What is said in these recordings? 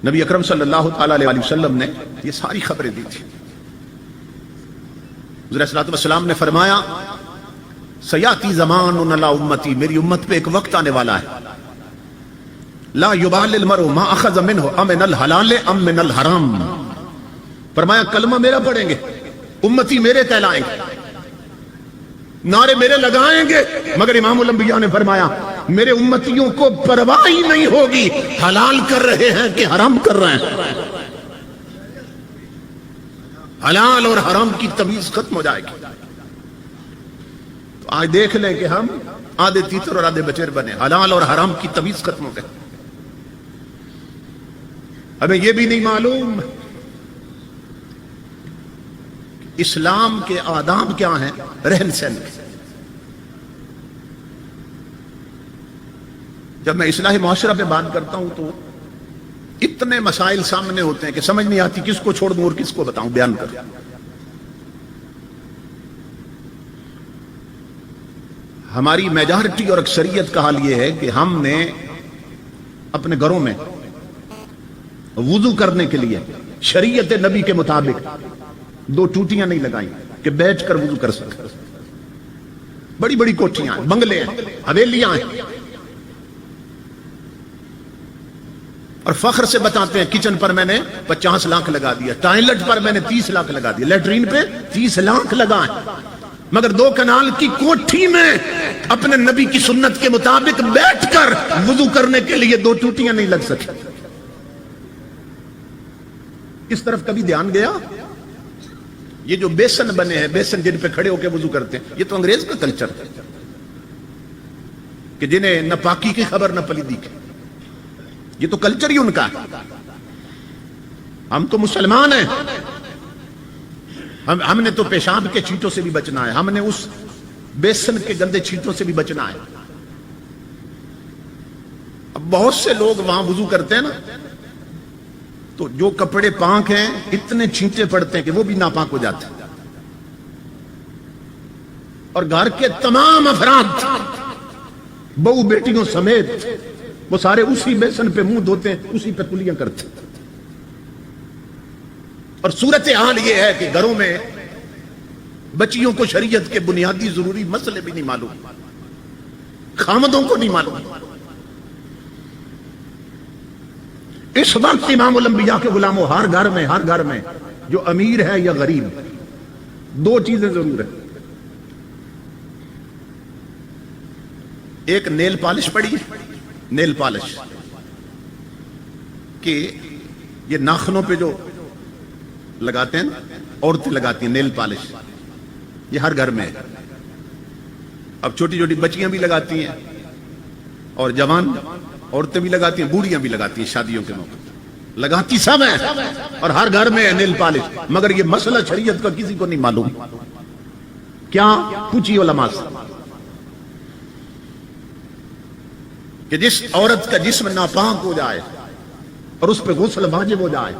نبی اکرم صلی اللہ تعالی علیہ وسلم نے یہ ساری خبریں دی تھی. حضور صلی اللہ علیہ وسلم نے فرمایا سیاتی زمان علی امتی، میری امت پہ ایک وقت آنے والا ہے لا یبال المرء ما اخذ منہ ام من الحلال ام من الحرام. فرمایا کلمہ میرا پڑھیں گے، امتی میرے کہلائیں گے، نعرے میرے لگائیں گے، مگر امام الانبیاء نے فرمایا میرے امتیوں کو پرواہ ہی نہیں ہوگی حلال کر رہے ہیں کہ حرام کر رہے ہیں. حلال اور حرام کی تمیز ختم ہو جائے گی. تو آج دیکھ لیں کہ ہم آدھے تیتر اور آدھے بچیر بنے، حلال اور حرام کی تمیز ختم ہو گئی. ہمیں یہ بھی نہیں معلوم اسلام کے آداب کیا ہیں، رہن سہن. جب میں اصلاح معاشرہ پہ بات کرتا ہوں تو اتنے مسائل سامنے ہوتے ہیں کہ سمجھ نہیں آتی کس کو چھوڑ دوں اور کس کو بتاؤں، بیان کر. ہماری میجارٹی اور اکثریت کا حال یہ ہے کہ ہم نے اپنے گھروں میں وضو کرنے کے لیے شریعت نبی کے مطابق 2 ٹوٹیاں نہیں لگائیں کہ بیٹھ کر وضو کر سکے. بڑی بڑی کوٹھیاں ہیں، بنگلے ہیں، حویلیاں ہیں، اور فخر سے بتاتے ہیں کچن پر میں نے 50 لاکھ لگا دیا، ٹائلٹ پر میں نے 30 لاکھ لگا دیا، لیٹرین پہ 30 لاکھ لگائیں، مگر 2 کنال کی کوٹھی میں اپنے نبی کی سنت کے مطابق بیٹھ کر وضو کرنے کے لیے 2 ٹوٹیاں نہیں لگ سکتی. اس طرف کبھی دھیان گیا؟ یہ جو بیسن بنے ہیں، بیسن جن پہ کھڑے ہو کے وضو کرتے ہیں، یہ تو انگریز کا کلچر ہے کہ جنہیں نہ پاکی کی خبر نہ پلیدی کی. یہ تو کلچر ہی ان کا ہے. ہم تو مسلمان ہیں، ہم نے تو پیشاب کے چھینٹوں سے بھی بچنا ہے، ہم نے اس بیسن کے گندے چھینٹوں سے بھی بچنا ہے. اب بہت سے لوگ وہاں وضو کرتے ہیں نا، تو جو کپڑے پاک ہیں اتنے چھینٹے پڑتے ہیں کہ وہ بھی ناپاک ہو جاتے ہیں. اور گھر کے تمام افراد بہو بیٹیوں سمیت وہ سارے اسی بیسن پہ منہ دھوتے ہیں، اسی پہ کلیاں کرتے ہیں. اور صورتحال یہ ہے کہ گھروں میں بچیوں کو شریعت کے بنیادی ضروری مسئلے بھی نہیں معلوم، خامدوں کو نہیں معلوم. اس وقت امام الانبیاء کے غلاموں ہر گھر میں جو امیر ہے یا غریب، 2 چیزیں ضرور ہیں. ایک نیل پالش پڑی ہے، نیل پالش کہ یہ ناخنوں پہ جو لگاتے ہیں، عورتیں لگاتی ہیں نیل پالش، یہ ہر گھر میں ہے. اب چھوٹی چھوٹی بچیاں بھی لگاتی ہیں اور جوان عورتیں بھی لگاتی ہیں، بوڑھیاں بھی لگاتی ہیں، شادیوں کے موقع لگاتی سب ہیں، اور ہر گھر میں ہے نیل پالش. مگر یہ مسئلہ شریعت کا کسی کو نہیں معلوم. کیا پوچھی علماء سے کہ جس عورت کا جسم ناپاک ہو جائے اور اس پہ غسل واجب ہو جائے،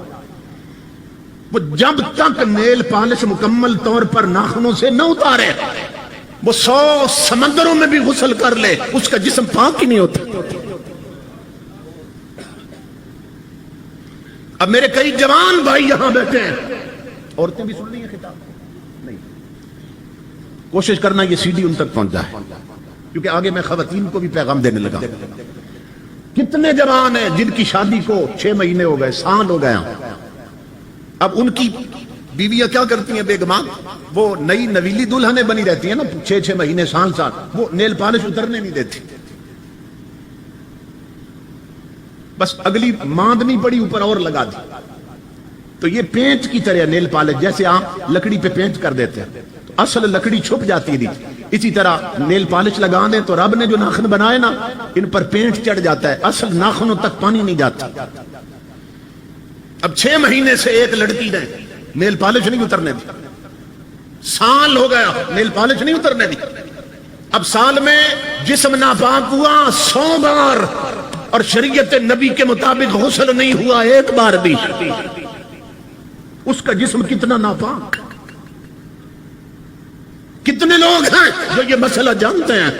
وہ جب تک نیل پالش مکمل طور پر ناخنوں سے نہ اتارے، وہ 100 سمندروں میں بھی غسل کر لے، اس کا جسم پاک ہی نہیں ہوتا. اب میرے کئی جوان بھائی یہاں بیٹھے ہیں، عورتیں بھی سن رہی ہیں خطاب نہیں، کوشش کرنا یہ CD ان تک پہنچ جائے، کیونکہ آگے میں خواتین کو بھی پیغام دینے لگا. کتنے جوان ہیں جن کی شادی کو 6 مہینے ہو گئے، سال ہو گیا. اب ان کی بیویاں کیا کرتی ہیں، بیگمات، وہ نئی نویلی دلہنیں بنی رہتی ہیں نا، 6 مہینے سال، وہ نیل پالش اترنے نہیں دیتی. بس اگلی ماند نہیں پڑی اوپر اور لگا دی. تو یہ پینٹ کی طرح نیل پالش، جیسے آپ لکڑی پہ پینٹ کر دیتے ہیں تو اصل لکڑی چھپ جاتی تھی، اسی طرح نیل پالش لگا دیں تو رب نے جو ناخن بنائے نا، ان پر پینٹ چڑھ جاتا ہے، اصل ناخنوں تک پانی نہیں جاتا. اب 6 مہینے سے ایک لڑکی نے نیل پالش نہیں اترنے دی، سال ہو گیا نیل پالش نہیں اترنے دی. اب سال میں جسم ناپاک ہوا 100 بار، اور شریعت نبی کے مطابق غسل نہیں ہوا ایک بار بھی. اس کا جسم کتنا ناپاک. کتنے لوگ ہیں جو یہ مسئلہ جانتے ہیں؟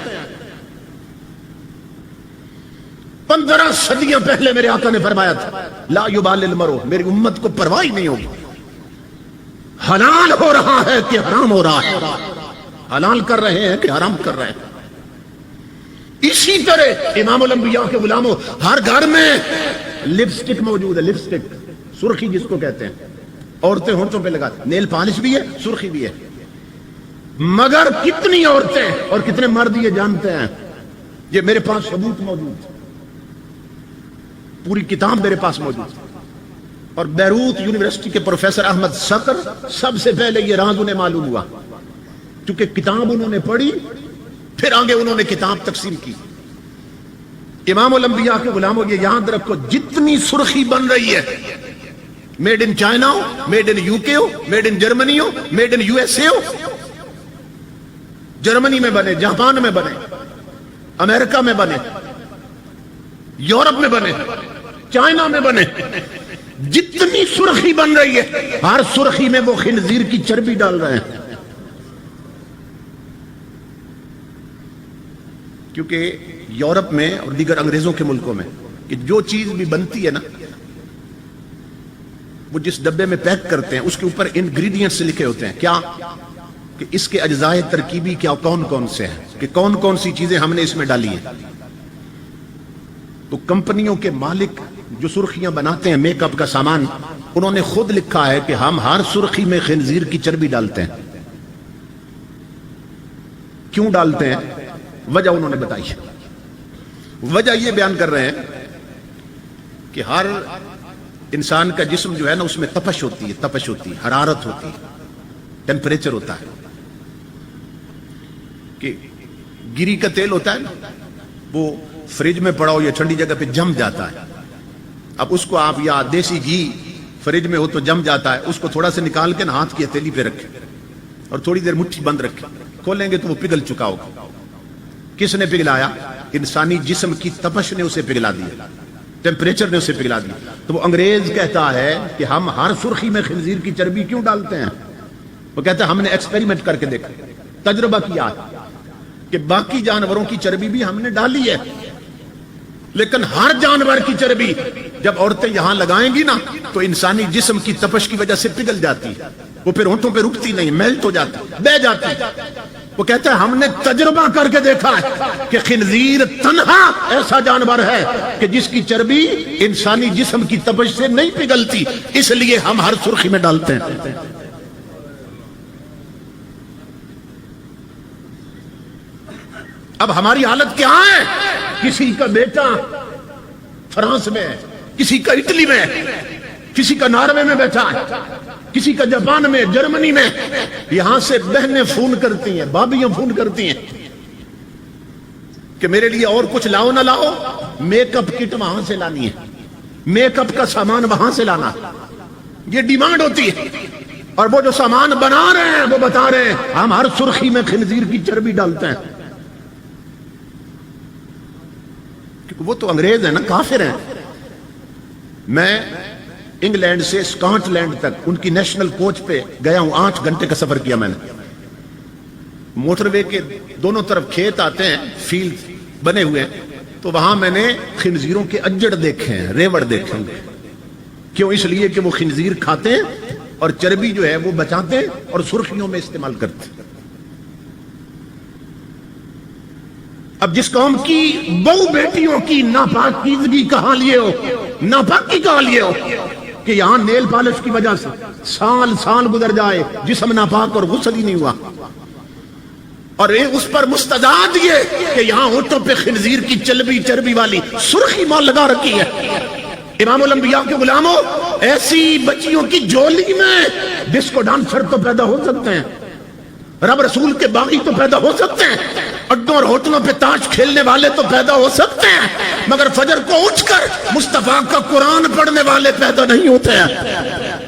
15 صدیاں پہلے میرے آقا نے فرمایا تھا لا یبال المرء، میری امت کو پرواہ ہی نہیں ہوگی حلال ہو رہا ہے کہ حرام ہو رہا ہے، حلال کر رہے ہیں کہ حرام کر رہے ہیں۔ اسی طرح امام الانبیاء کے غلاموں، ہر گھر میں لپسٹک موجود ہے، لپسٹک سرخی جس کو کہتے ہیں، عورتیں ہونٹوں پہ لگاتی، نیل پالش بھی ہے، سرخی بھی ہے، مگر کتنی عورتیں اور کتنے مرد یہ جانتے ہیں؟ یہ میرے پاس ثبوت موجود، پوری کتاب میرے پاس موجود، اور بیروت یونیورسٹی کے پروفیسر احمد صقر سب سے پہلے یہ راز انہیں معلوم ہوا، کیونکہ کتاب انہوں نے پڑھی، پھر آگے انہوں نے کتاب تقسیم کی۔ امام الانبیاء کے غلاموں، یہ یاد رکھو، جتنی سرخی بن رہی ہے، میڈ ان چائنا ہو، میڈ ان یو کے ہو، میڈ ان جرمنی ہو، made in U S A ہو، جرمنی میں بنے، جاپان میں بنے، امریکہ میں بنے، یورپ میں بنے، چائنا میں بنے، جتنی سرخی بن رہی ہے، ہر سرخی میں وہ خنزیر کی چربی ڈال رہے ہیں، کیونکہ یورپ میں اور دیگر انگریزوں کے ملکوں میں کہ جو چیز بھی بنتی ہے نا، وہ جس ڈبے میں پیک کرتے ہیں اس کے اوپر انگریڈینٹس لکھے ہوتے ہیں، کیا کہ اس کے اجزائے ترکیبی کیا کون کون سے ہیں، کہ کون کون سی چیزیں ہم نے اس میں ڈالی ہیں۔ تو کمپنیوں کے مالک جو سرخیاں بناتے ہیں، میک اپ کا سامان، انہوں نے خود لکھا ہے کہ ہم ہر سرخی میں خنزیر کی چربی ڈالتے ہیں۔ کیوں ڈالتے ہیں؟ وجہ انہوں نے بتائی ہے۔ وجہ یہ بیان کر رہے ہیں کہ ہر انسان کا جسم جو ہے نا، اس میں تپش ہوتی ہے، تپش ہوتی ہے، حرارت ہوتی ہے، ٹیمپریچر ہوتا ہے، کہ گری کا تیل ہوتا ہے نا، وہ فریج میں پڑا ہو یا ٹھنڈی جگہ پہ جم جاتا ہے۔ اب اس کو آپ، یا دیسی گھی فریج میں ہو تو جم جاتا ہے، اس کو تھوڑا سے نکال کے ہاتھ کی ہتھیلی پہ رکھیں اور تھوڑی دیر مٹھی بند رکھیں، کھولیں گے تو وہ پگھل چکا ہوگا۔ کس نے پگھلایا؟ انسانی جسم کی تپش نے اسے پگھلا دیا، ٹیمپریچر نے اسے پگھلا دیا۔ تو وہ انگریز کہتا ہے کہ ہم ہر سرخی میں خنزیر کی چربی کیوں ڈالتے ہیں؟ وہ کہتا ہے ہم نے ایکسپیریمنٹ کر کے دیکھا، تجربہ کیا کہ باقی جانوروں کی چربی بھی ہم نے ڈالی ہے، لیکن ہر جانور کی چربی جب عورتیں یہاں لگائیں گی نا تو انسانی جسم کی تپش کی وجہ سے پگھل جاتی، وہ پھر ہونٹوں پہ رکتی نہیں، میلٹ ہو جاتی، بہہ جاتی۔ وہ کہتا ہے ہم نے تجربہ کر کے دیکھا ہے کہ خنزیر تنہا ایسا جانور ہے کہ جس کی چربی انسانی جسم کی تپش سے نہیں پگھلتی، اس لیے ہم ہر سرخی میں ڈالتے ہیں۔ اب ہماری حالت کیا ہے؟ کسی کا بیٹا فرانس میں ہے، کسی کا اٹلی میں، کسی کا ناروے میں بیٹھا ہے، کسی کا جاپان میں، جرمنی میں، یہاں سے بہنیں فون کرتی ہیں، بھابیاں فون کرتی ہیں کہ میرے لیے اور کچھ لاؤ نہ لاؤ، میک اپ کٹ وہاں سے لانی ہے، میک اپ کا سامان وہاں سے لانا، یہ ڈیمانڈ ہوتی ہے۔ اور وہ جو سامان بنا رہے ہیں وہ بتا رہے ہیں ہم ہر سرخی میں خنزیر کی چربی ڈالتے ہیں، کیونکہ وہ تو انگریز ہیں نا، کافر ہیں۔ میں انگلینڈ سے اسکاٹ لینڈ تک ان کی نیشنل کوچ پہ گیا ہوں، 8 گھنٹے کا سفر کیا میں نے۔ موٹر وے کے دونوں طرف کھیت آتے ہیں، فیلڈ بنے ہوئے ہیں، تو وہاں میں نے خنزیروں کے اجڑ دیکھے ہیں، ریوڑ دیکھے ہیں۔ کیوں؟ اس لیے کہ وہ خنزیر کھاتے ہیں اور چربی جو ہے وہ بچاتے ہیں اور سرخیوں میں استعمال کرتے ہیں۔ اب جس قوم کی بہو بیٹیوں کی ناپاکیزگی کہاں لیے ہو، ناپاکی کہاں لیے ہو کہ یہاں نیل پالش کی وجہ سے سال سال گزر جائے، جسم ناپاک اور غسل ہی نہیں ہوا، اور اس پر مستداد یہ کہ یہاں ہونٹوں پہ خنزیر کی چربی والی سرخی مال لگا رکھی ہے۔ امام الانبیاء کے غلاموں، ایسی بچیوں کی جولی میں ڈسکو ڈانسر تو پیدا ہو سکتے ہیں، رب رسول کے باغی تو پیدا ہو سکتے ہیں، اڈوں اور ہوٹلوں پہ تاش کھیلنے والے تو پیدا ہو سکتے ہیں، مگر فجر کو اٹھ کر مصطفیٰ کا قرآن پڑھنے والے پیدا نہیں ہوتے ہیں۔